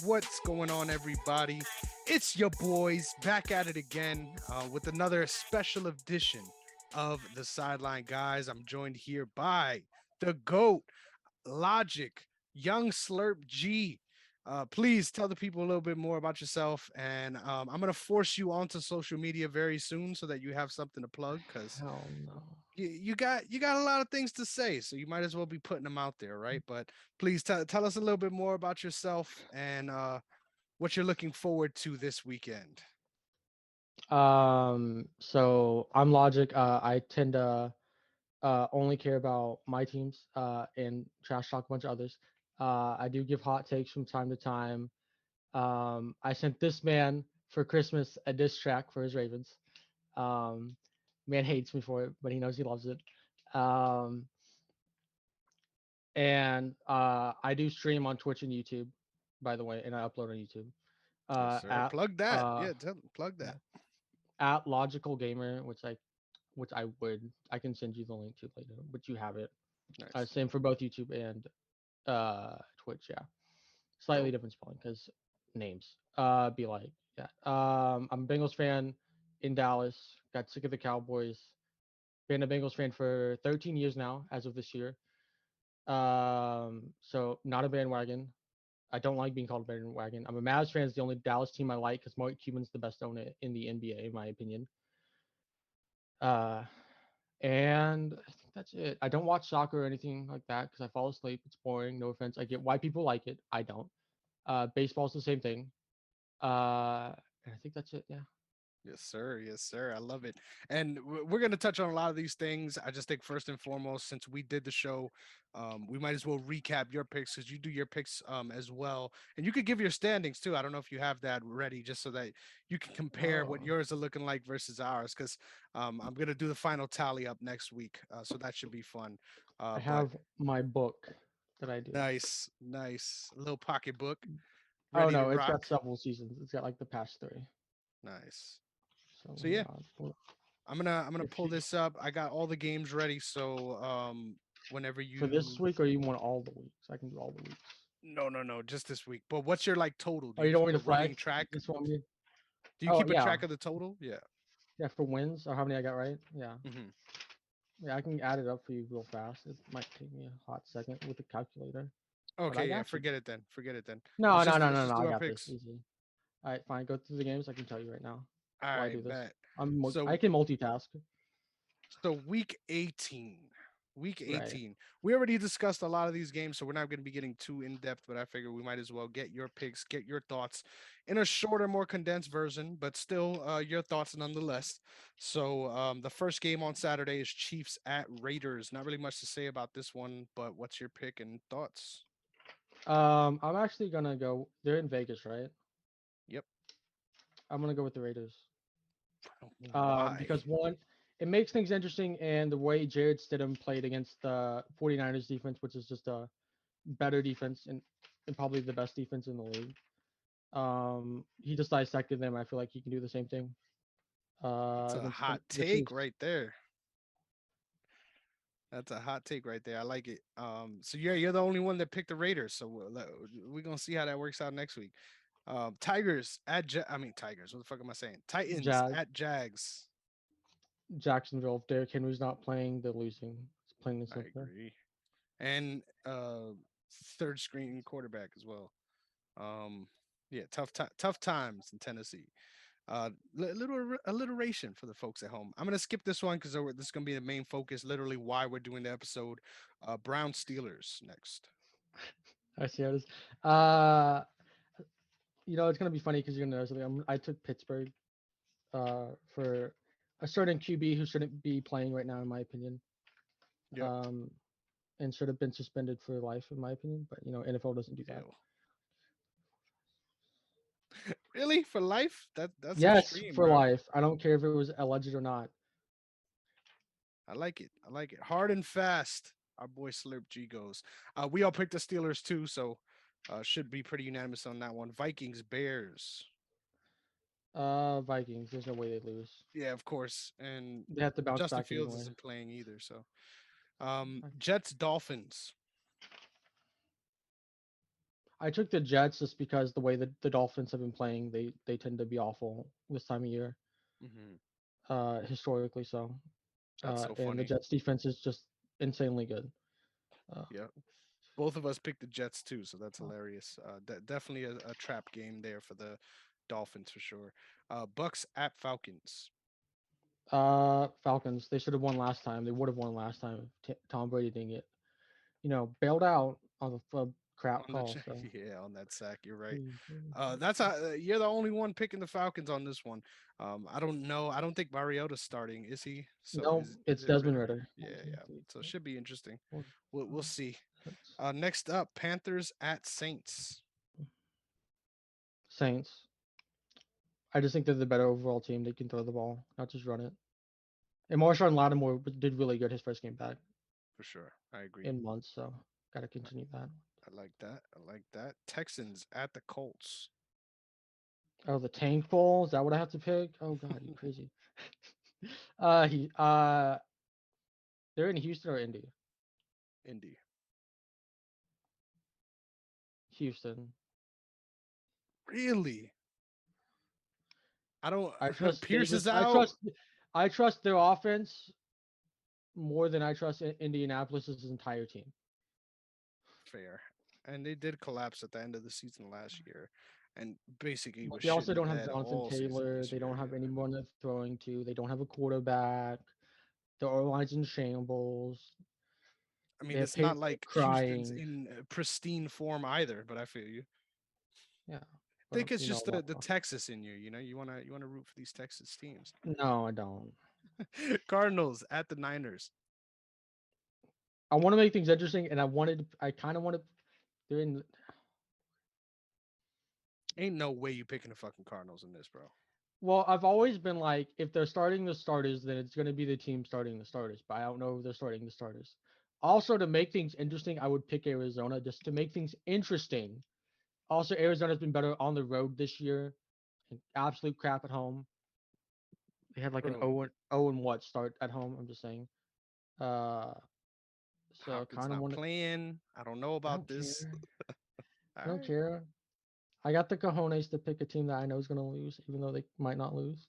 What's going on, everybody? It's your boys back at it again with another special edition of the Sideline Guys. I'm joined here by the GOAT, Logic, Young Slurp G. Please tell the people a little bit more about yourself, and I'm gonna force you onto social media very soon so that you have something to plug because Hell no. you got a lot of things to say, so you might as well be putting them out there, right? But please tell us a little bit more about yourself and what you're looking forward to this weekend. So I'm Logic. I tend to only care about my teams and trash talk a bunch of others. I do give hot takes from time to time. I sent this man for Christmas a diss track for his Ravens. Um, Man hates me for it, but he knows he loves it. Um, and I do stream on Twitch and YouTube, by the way, and I upload on YouTube. Yes, sir. At Plug that. Yeah, plug yeah, that. at Logical Gamer, which I can send you the link to later, but you have it. Nice. Same for both YouTube and Twitch. Yeah, slightly Dope. different spelling because names. Be like yeah. I'm a Bengals fan in Dallas. Got sick of the Cowboys. Been a Bengals fan for 13 years now, as of this year. So not a bandwagon. I don't like being called a bandwagon. I'm a Mavs fan. It's the only Dallas team I like because Mark Cuban's the best owner in the NBA, in my opinion. Uh, And I think that's it. I don't watch soccer or anything like that because I fall asleep. It's boring. No offense. I get why people like it. I don't. Baseball's the same thing. And I think that's it. Yeah. Yes, sir. Yes, sir. I love it. And we're going to touch on a lot of these things. I just think, first and foremost, since we did the show, we might as well recap your picks because you do your picks as well. And you could give your standings too. I don't know if you have that ready just so that you can compare what Oh, yours are looking like versus ours because I'm going to do the final tally up next week. So that should be fun. I But have my book that I do. nice, nice. A little pocketbook Oh ready to no, it's rock. got several seasons. It's got like the past three. Nice. So So yeah, yeah, I'm gonna if pull you this up. I got all the games ready, so whenever for this you week or you want all the weeks, I can do all the weeks. no, just this week. But what's your like total? Do Oh, you you don't keep want a me to running flex? track? You just want me? Do you Oh keep a yeah, track of the total? Yeah. yeah. For wins or how many I got right? Yeah. Hmm. Yeah, I can add it up for you real fast. It might take me a hot second with the calculator, but I Okay, yeah. got you. Forget it then. Forget it then. No, no, no, Let's no, just no. I do our got this picks. easy. All right, fine. Go through the games. I can tell you right now All while I right, do this. bet. I So can multitask. week 18. Week Right. 18. We already discussed a lot of these games, so we're not going to be getting too in depth, but I figure we might as well get your picks, get your thoughts in a shorter, more condensed version, but still your thoughts nonetheless. So the first game on Saturday is Chiefs at Raiders. Not really much to say about this one, but what's your pick and thoughts? I'm actually gonna go. They're in Vegas, right? Yep. I'm gonna go with the Raiders. Why? Because one, it makes things interesting, and the way Jared Stidham played against the 49ers defense, which is just a better defense and probably the best defense in the league. He just dissected them. I feel like he can do the same thing That's a against hot the take Chiefs. right there. That's a hot take right there. I like it. So you're the only one that picked the Raiders. So we're gonna see how that works out next week. Tigers at I mean Tigers. What the fuck am I saying? Titans Jag at Jags. Jacksonville. If Derrick Henry's not playing, they're losing. It's plain and I simple. agree. And third screen quarterback as well. Um, yeah, tough times in Tennessee. Little alliteration for the folks at home. I'm gonna skip this one because this is gonna be the main focus. Literally, why we're doing the episode. Brown Steelers next. I see how it is. Uh, it's gonna be funny because you're gonna know something. I took Pittsburgh for a certain QB who shouldn't be playing right now, in my opinion. Yep. Um, and should have been suspended for life, in my opinion. But NFL doesn't do that. Ew. Really? For life? That's Yes, extreme, for bro. life. I don't care if it was alleged or not. I like it. I like it. Hard and fast. Our boy Slurp G goes. We all picked the Steelers too, so should be pretty unanimous on that one. Vikings, Bears. Vikings. There's no way they lose. Yeah, of course. And They have to bounce Justin back Fields anyway. isn't playing either, so I Jets, Dolphins. I took the Jets just because the way that the Dolphins have been playing, they tend to be awful this time of year, Hmm. historically so. That's so And the funny. Jets defense is just insanely good. Uh, Yeah. Both of us picked the Jets too, so that's hilarious. Definitely a trap game there for the Dolphins for sure. Bucks at Falcons Falcons, they should have won last time. They would have won last time if Tom Brady didn't get, bailed out on the crap on the call. So yeah, on that sack. You're right. mm, That's you're the only one picking the Falcons on this one. I don't know. I don't think Mariota's starting, is he? So no, is it's it Desmond Ritter? Ritter. Yeah, One, two, yeah. three, So it four, should be interesting. five, We'll see. six. Next up, Panthers at Saints Saints. I just think they're the better overall team. They can throw the ball, not just run it. And Marshawn Lattimore did really good his first game back for sure. I agree. in months, so got to I, continue that. I like that. I like that. Texans at the Colts. Oh, the tank bowl. Is that what I have to pick? Oh God, you crazy. He they're in Houston or Indy? Indy. Houston. Really? I don't. I trust Pierce Davis. is out. I trust their offense more than I trust Indianapolis's entire team. Fair. And they did collapse at the end of the season last year, and basically But was they shit also in the don't have bed Jonathan all season Taylor. this They don't year. have Yeah. anyone they're throwing to. They don't have a quarterback. The O line's in shambles. I They mean, have it's not Taylor like Houston's crying. in pristine form either, but I feel you. Yeah, I think it's you know just about the Texas in you. You wanna root for these Texas teams. no, I don't. Cardinals at the Niners. I want to make things interesting, and I kind of want to. They're in. Ain't no way you picking the fucking Cardinals in this, bro. Well, I've always been like, if they're starting the starters, then it's going to be the team starting the starters. But I don't know if they're starting the starters. Also, to make things interesting, I would pick Arizona just to make things interesting. Also, Arizona's been better on the road this year. And absolute crap at home. They had like an Bro, 0 and what start at home. I'm just saying. Uh, so Hopkins kind of not want to. playing. I don't know I about don't this. care. All I don't right. care. I got the cojones to pick a team that I know is going to lose, even though they might not lose.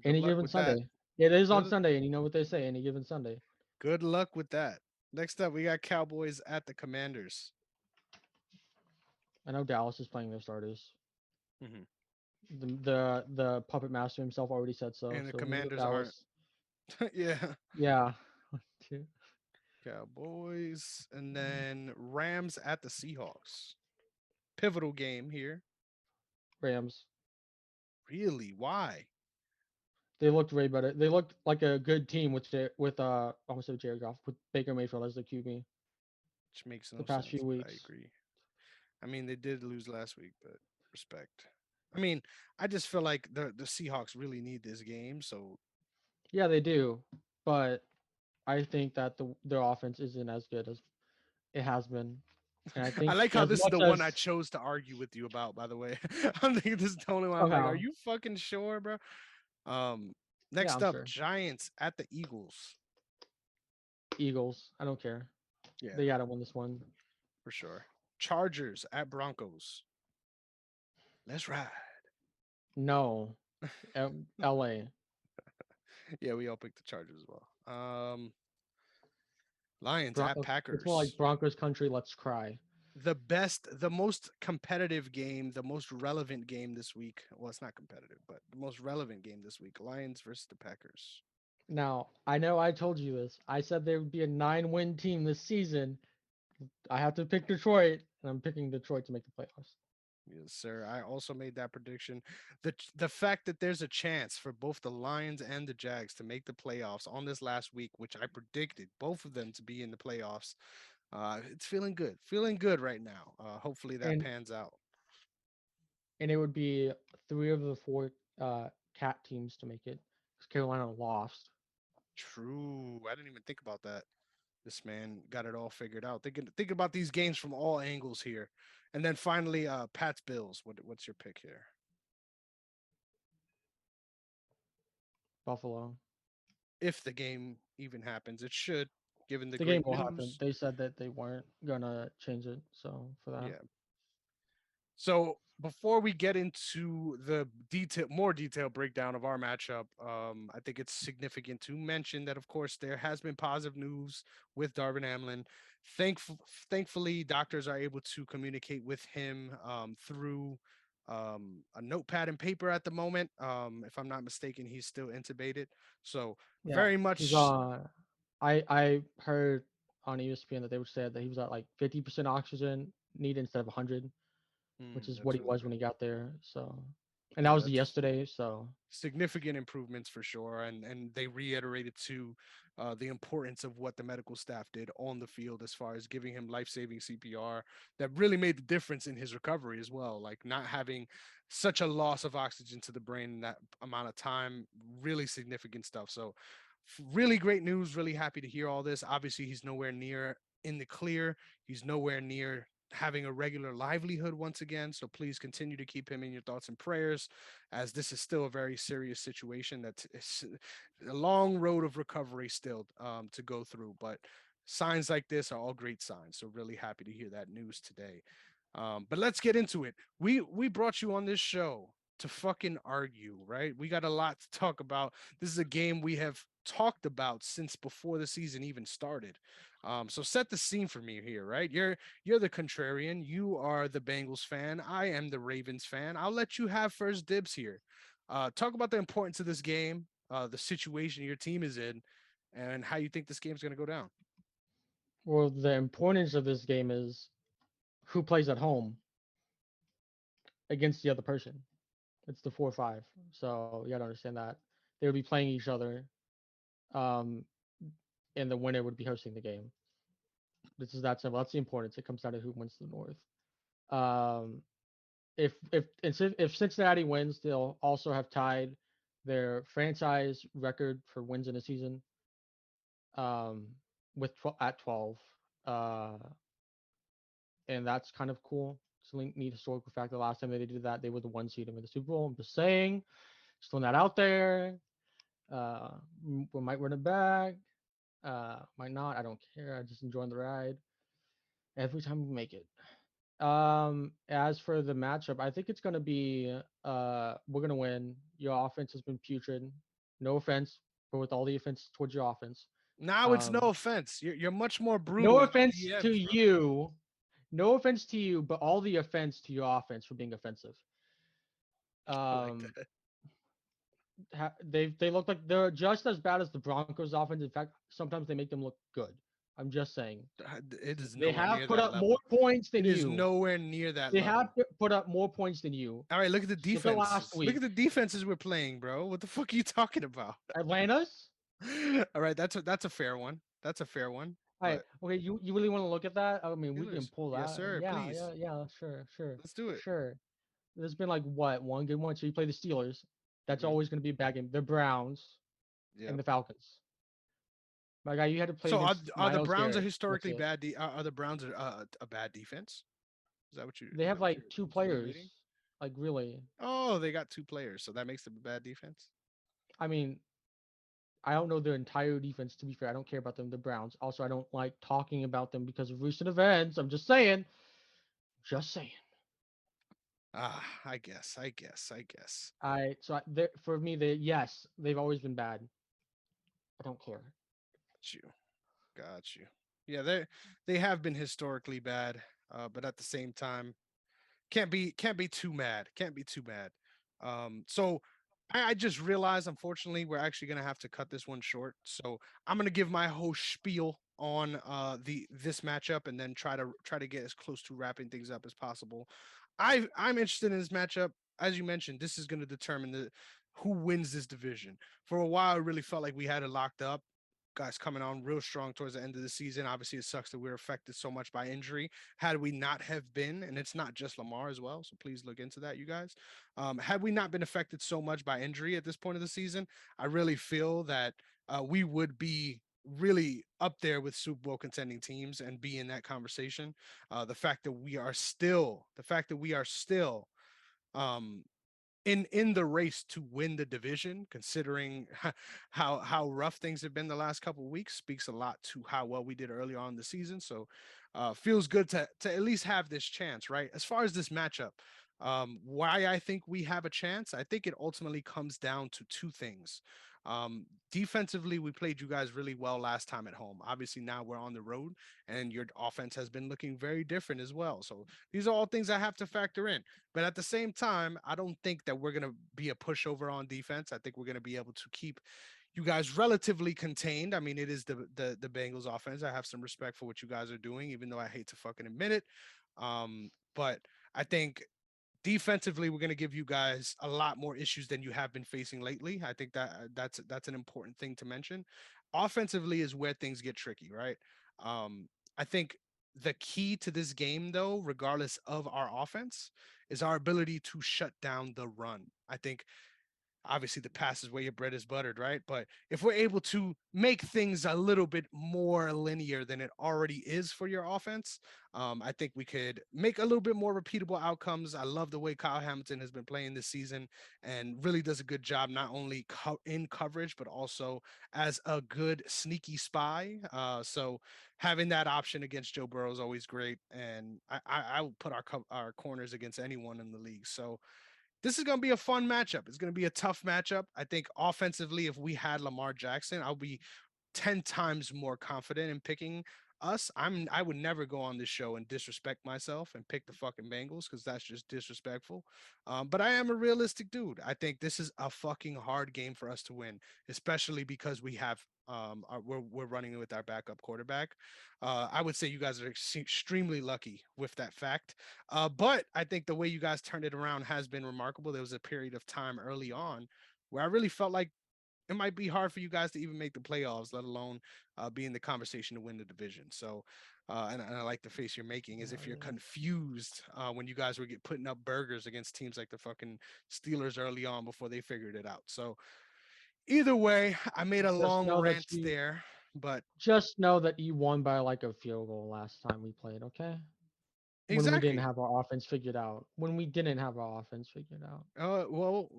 Good Any luck given with that. Sunday. It is on Good Sunday, and you know what they say, any given Sunday. good luck with that. Next up, we got Cowboys at the Commanders. I know Dallas is playing their starters. Hmm. The puppet master himself already said so. And the So we'll go Commanders aren't. Dallas. Yeah. Yeah. Two. Cowboys. And then Rams at the Seahawks. Pivotal game here. Rams. Really? Why? They looked way better. They looked like a good team with almost said Jared Goff with Baker Mayfield as the QB Which makes the no past sense, few but I weeks. agree. I mean, they did lose last week, but respect. I mean, I just feel like the Seahawks really need this game. So Yeah, they do, but I think that their offense isn't as good as it has been, and I I think like how as this is much the one I as chose to argue with you about, by the way. I'm thinking this is the only one I'm like, are somehow, you fucking sure, bro? Um, yeah, Next I'm up, sure Giants at the Eagles. Eagles. I don't care. Yeah, They gotta win this one. for sure. Chargers at Broncos. Let's ride. No, L.A. Yeah, we all picked the Chargers as well. Lions at It's more like Packers. Broncos country. Let's cry. The most competitive game, the most relevant game this week. Well, it's not competitive, but the most relevant game this week. Lions versus the Packers. Now, I know I told you this. I said there would be a 9-win team this season. I have to pick Detroit, and I'm picking Detroit to make the playoffs. Yes, sir. I also made that prediction. The fact that there's a chance for both the Lions and the Jags to make the playoffs on this last week, which I predicted both of them to be in the playoffs, it's feeling good. Feeling good right now. Hopefully that And pans out. it would be 3 of the 4 cat teams to make it because Carolina lost. True. I didn't even think about that. This man got it all figured out. Thinking about these games from all angles here. And then finally, Pat's Bills. What's your pick here? Buffalo. If the game even happens, it should, given the The game great will happen. news. They said that they weren't gonna change it, so for that, Yeah. So before we get into the more detailed breakdown of our matchup, I think it's significant to mention that, of course, there has been positive news with Darvin Hamlin. Thankful, Thankfully, doctors are able to communicate with him through a notepad and paper at the moment. If I'm not mistaken, he's still intubated. So Yeah, very he's much. I heard on ESPN that they were said that he was at like 50% oxygen needed instead of 100, which is what That's he really was good. when he got there. So, and that Yeah, was that's yesterday. So significant improvements for sure, and they reiterated to the importance of what the medical staff did on the field as far as giving him life-saving CPR that really made the difference in his recovery as well, like not having such a loss of oxygen to the brain in that amount of time, really significant stuff. So really great news, really happy to hear all this. Obviously he's nowhere near in the clear, he's nowhere near having a regular livelihood once again, so please continue to keep him in your thoughts and prayers, as this is still a very serious situation. That's a long road of recovery still to go through. But signs like this are all great signs. So really happy to hear that news today. But let's get into it. We brought you on this show to fucking argue, right? We got a lot to talk about. This is a game we have talked about since before the season even started. So set the scene for me here, right? You're the contrarian. You are the Bengals fan. I am the Ravens fan. I'll let you have first dibs here. Talk about the importance of this game, the situation your team is in, and how you think this game's going to go down. well, the importance of this game is who plays at home against the other person. It's the 4-5. So you gotta understand that they would be playing each other, um, and the winner would be hosting the game. This is that simple. That's the importance. It comes down to who wins the North. Um, if Cincinnati wins, they'll also have tied their franchise record for wins in a season, um, with at 12. Uh, and that's kind of cool. It's a neat historical fact. The last time they did that, they were the one seed in the Super Bowl. I'm just saying, just throwing that out there. Uh, we might run it back. Might not. I don't care. I just enjoying the ride every time we make it. As for the matchup, I think it's gonna be we're gonna win. Your offense has been putrid. No offense, but with all the offense towards your offense. Now it's no Um, offense. You're much more no brutal in your offense to DMs, bro. you. No offense to you, but all the offense to your offense for being offensive. I like Um, that. they look like they're just as bad as the Broncos offense. In fact, sometimes they make them look good. I'm just saying. It is They nowhere have near put that up more level. points It than is you. nowhere near that They have level. put up more points than you. All right, look at the Just look at last defenses. Look week. at the defenses we're playing, bro. What the fuck are you talking about? Atlanta's. All right, that's a fair one. That's a fair one. All right. But Okay. You really want to look at that? I mean, we can Steelers, pull yes, that. sir. Yeah. Please, Yeah. Yeah. Sure. Sure. let's do it. Sure. There's been like what one good one. So you play the Steelers. That's Hmm. always going to be a bad game. The Browns and Yep. the Falcons. My guy, you had to play So against are the Miles Browns a Garrett. That's historically it. bad? Are the Browns a bad defense? Is that what you They is have that what like you're two insinuating? players. Like really. Oh, they got two players, so that makes them a bad defense. I mean, I don't know their entire defense. To be fair, I don't care about them. The Browns. Also, I don't like talking about them because of recent events. I'm just saying. Just saying. I guess. For me, they yes, they've always been bad. I don't care. Got you. Got you. Yeah, they have been historically bad, but at the same time, can't be too mad. Can't be too mad. So I just realized, unfortunately, we're actually gonna have to cut this one short. So I'm gonna give my whole spiel on the this matchup, and then try to get as close to wrapping things up as possible. I'm interested in this matchup. As you mentioned, this is gonna determine the who wins this division. For a while, I really felt like we had it locked up. Guys coming on real strong towards the end of the season. Obviously, it sucks that we're affected so much by injury. Had we not have been, and it's not just Lamar as well, so please look into that, you guys. Had we not been affected so much by injury at this point of the season, I really feel that we would be really up there with Super Bowl contending teams and be in that conversation. The fact that we are still um, in the race to win the division, considering how rough things have been the last couple of weeks, speaks a lot to how well we did early on in the season. So feels good to at least have this chance, right? As far as this matchup, why I think we have a chance, I think it ultimately comes down to two things. Defensively, we played you guys really well last time at home. Obviously, now we're on the road, and your offense has been looking very different as well. So these are all things I have to factor in. But at the same time, I don't think that we're going to be a pushover on defense. I think we're going to be able to keep you guys relatively contained. I mean, it is the Bengals offense. I have some respect for what you guys are doing, even though I hate to fucking admit it. But I think defensively we're going to give you guys a lot more issues than you have been facing lately. I think that that's an important thing to mention. Offensively is where things get tricky, right? I think the key to this game, though, regardless of our offense, is our ability to shut down the run. I think obviously the pass is where your bread is buttered, right? But if we're able to make things a little bit more linear than it already is for your offense, I think we could make a little bit more repeatable outcomes. I love the way Kyle Hamilton has been playing this season and really does a good job, not only in coverage, but also as a good sneaky spy. So having that option against Joe Burrow is always great. And I will put our corners against anyone in the league. So this is going to be a fun matchup. It's going to be a tough matchup. I think offensively, if we had Lamar Jackson, I'll be 10 times more confident in picking us. I would never go on this show and disrespect myself and pick the fucking Bengals because that's just disrespectful. But I am a realistic dude. I think this is a fucking hard game for us to win, especially because we have we're running with our backup quarterback. I would say you guys are extremely lucky with that fact. But I think the way you guys turned it around has been remarkable. There was a period of time early on where I really felt like it might be hard for you guys to even make the playoffs, let alone be in the conversation to win the division. So, and I like the face you're making as if Oh you're yeah. confused when you guys were putting up burgers against teams like the fucking Steelers early on before they figured it out. So, either way, I made a Just long know that rant there, but you won by like a field goal last time we played, okay? When we didn't exactly. have our offense figured out. When we didn't have our offense figured out. Well,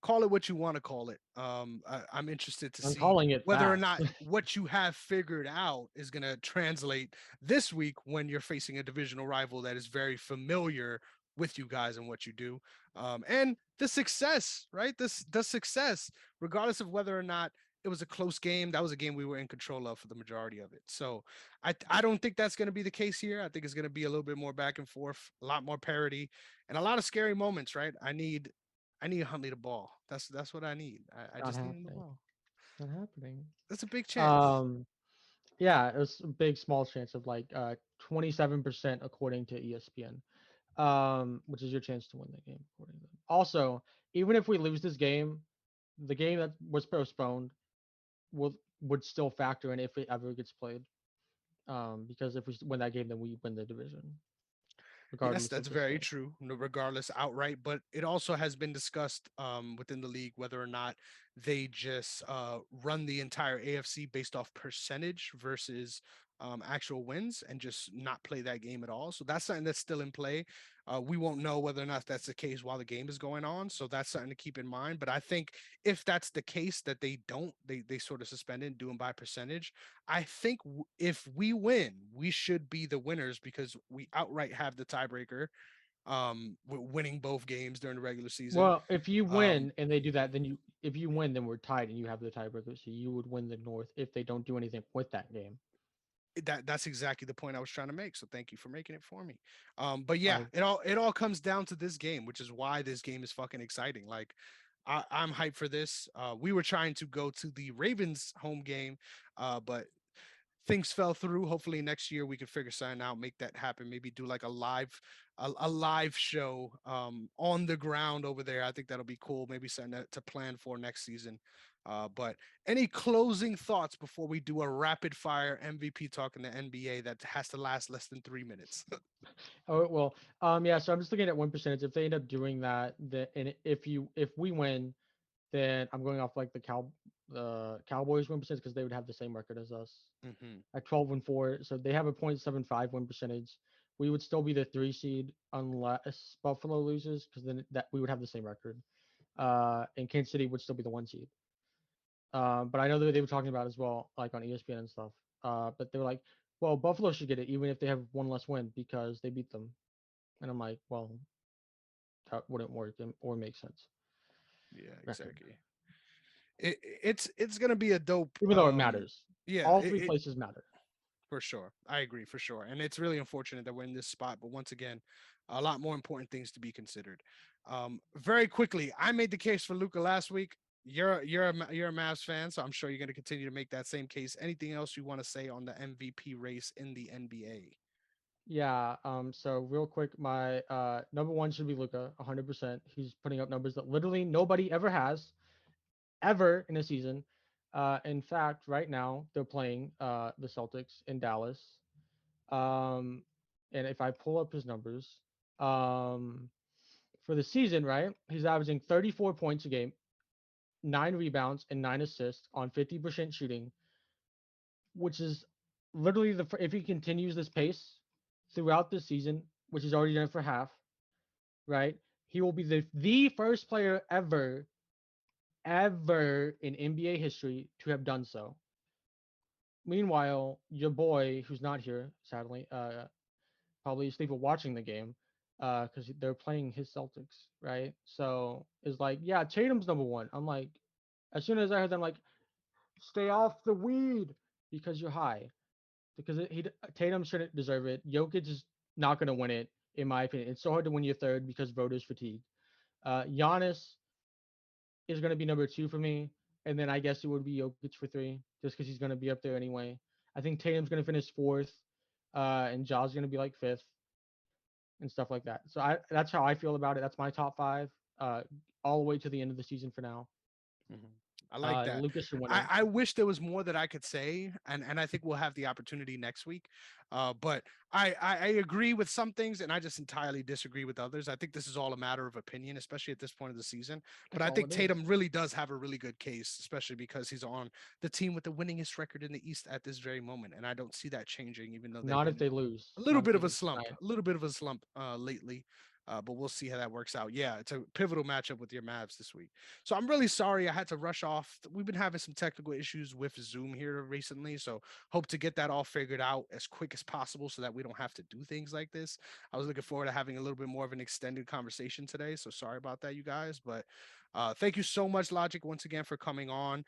call it what you want to call it. I'm interested to I'm see calling it whether or that. not what you have figured out is going to translate this week when you're facing a divisional rival that is very familiar with you guys and what you do. And the success, right? The success, regardless of whether or not it was a close game, that was a game we were in control of for the majority of it. So I don't think that's going to be the case here. I think it's going to be a little bit more back and forth, a lot more parity, and a lot of scary moments, right? I need Huntley the ball. That's what I need. I Not just need him the happening. ball. Not happening. That's a big chance. Um yeah, it was a big small chance of like 27% according to ESPN. Which is your chance to win the game according to them. Also, even if we lose this game, the game that was postponed will would still factor in if it ever gets played. Because if we win that game, then we win the division, Yes, regardless of that's this very game. true, regardless outright. But it also has been discussed within the league whether or not they just run the entire AFC based off percentage versus actual wins and just not play that game at all. So that's something that's still in play. We won't know whether or not that's the case while the game is going on. So that's something to keep in mind. But I think if that's the case that they don't, they sort of suspend it and do them by percentage, I think if we win, we should be the winners because we outright have the tiebreaker. We're winning both games during the regular season. Well, if you Um, win and they do that, then if you win, then we're tied and you have the tiebreaker. So you would win the North if they don't do anything with that game. that's exactly the point I was trying to make. So thank you for making it for me. But yeah, I it all comes down to this game, which is why this game is fucking exciting. Like I'm hyped for this. We were trying to go to the Ravens home game, but things fell through. Hopefully next year we can figure something out, make that happen. Maybe do like a live show on the ground over there. I think that'll be cool. Maybe something to plan for next season. But any closing thoughts before we do a rapid fire MVP talk in the NBA that has to last less than 3 minutes? Oh well, yeah. So I'm just looking at win percentage. If they end up doing that, and if we win, then I'm going off like the Cowboys win percentage because they would have the same record as us Hmm. at 12-4. So they have a .75 win percentage. We would still be the 3 seed unless Buffalo loses because then that we would have the same record. And Kansas City would still be the 1 seed. But I know that they were talking about as well, like on ESPN and stuff. But they were like, well, Buffalo should get it even if they have one less win because they beat them. And I'm like, well, that wouldn't work or make sense. Yeah, Record, exactly. It's gonna be a dope. even though it matters. Yeah, All three places matter. for sure. I agree for sure. And it's really unfortunate that we're in this spot. But once again, a lot more important things to be considered. Very quickly, I made the case for Luca last week. You're a Mavs fan, so I'm sure you're going to continue to make that same case. Anything else you want to say on the MVP race in the NBA? Yeah. So real quick, my number one should be Luca, 100%. He's putting up numbers that literally nobody ever has ever in a season. In fact, right now they're playing the Celtics in Dallas. Um, and if I pull up his numbers, um, for the season, right, he's averaging 34 points a game, 9 rebounds, and 9 assists on 50% shooting, which is literally if he continues this pace throughout the season, which he's already done for half, right? He will be the first player ever in NBA history to have done so. Meanwhile, your boy, who's not here, sadly, probably asleep while watching the game, because they're playing his Celtics, right? So it's like, yeah, Tatum's number one. I'm like, as soon as I heard them, like, stay off the weed because you're high, because Tatum shouldn't deserve it. Jokic is not going to win it, in my opinion. It's so hard to win your third because voters fatigue. Giannis is going to be number two for me, and then I guess it would be Jokic for three, just because he's going to be up there anyway. I think Tatum's going to finish fourth, and Ja's going to be like fifth and stuff like that. So that's how I feel about it. That's my top five, uh, all the way to the end of the season for now. Mhm. I like that. Lucas should win it. I wish there was more that I could say, and I think we'll have the opportunity next week. But I agree with some things, and I just entirely disagree with others. I think this is all a matter of opinion, especially at this point of the season. But That's I all think it is. Tatum really does have a really good case, especially because he's on the team with the winningest record in the East at this very moment, and I don't see that changing, even though they've Not if been they lose. a little Not if bit they of a lose slump, tonight. lately. But we'll see how that works out. Yeah, it's a pivotal matchup with your Mavs this week. So I'm really sorry I had to rush off. We've been having some technical issues with Zoom here recently. So hope to get that all figured out as quick as possible so that we don't have to do things like this. I was looking forward to having a little bit more of an extended conversation today. So sorry about that, you guys. But thank you so much, Logic, once again for coming on.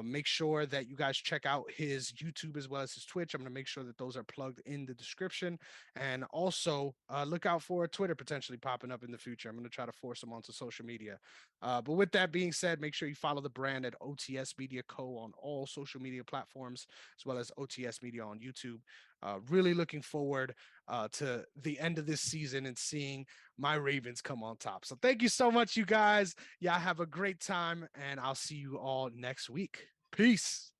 Make sure that you guys check out his YouTube as well as his Twitch. I'm going to make sure that those are plugged in the description. And also look out for a Twitter potentially popping up in the future. I'm going to try to force them onto social media. But with that being said, make sure you follow the brand at OTS Media Co. on all social media platforms, as well as OTS Media on YouTube. Really looking forward to the end of this season and seeing my Ravens come on top. So thank you so much, you guys. Y'all have a great time, and I'll see you all next week. Peace.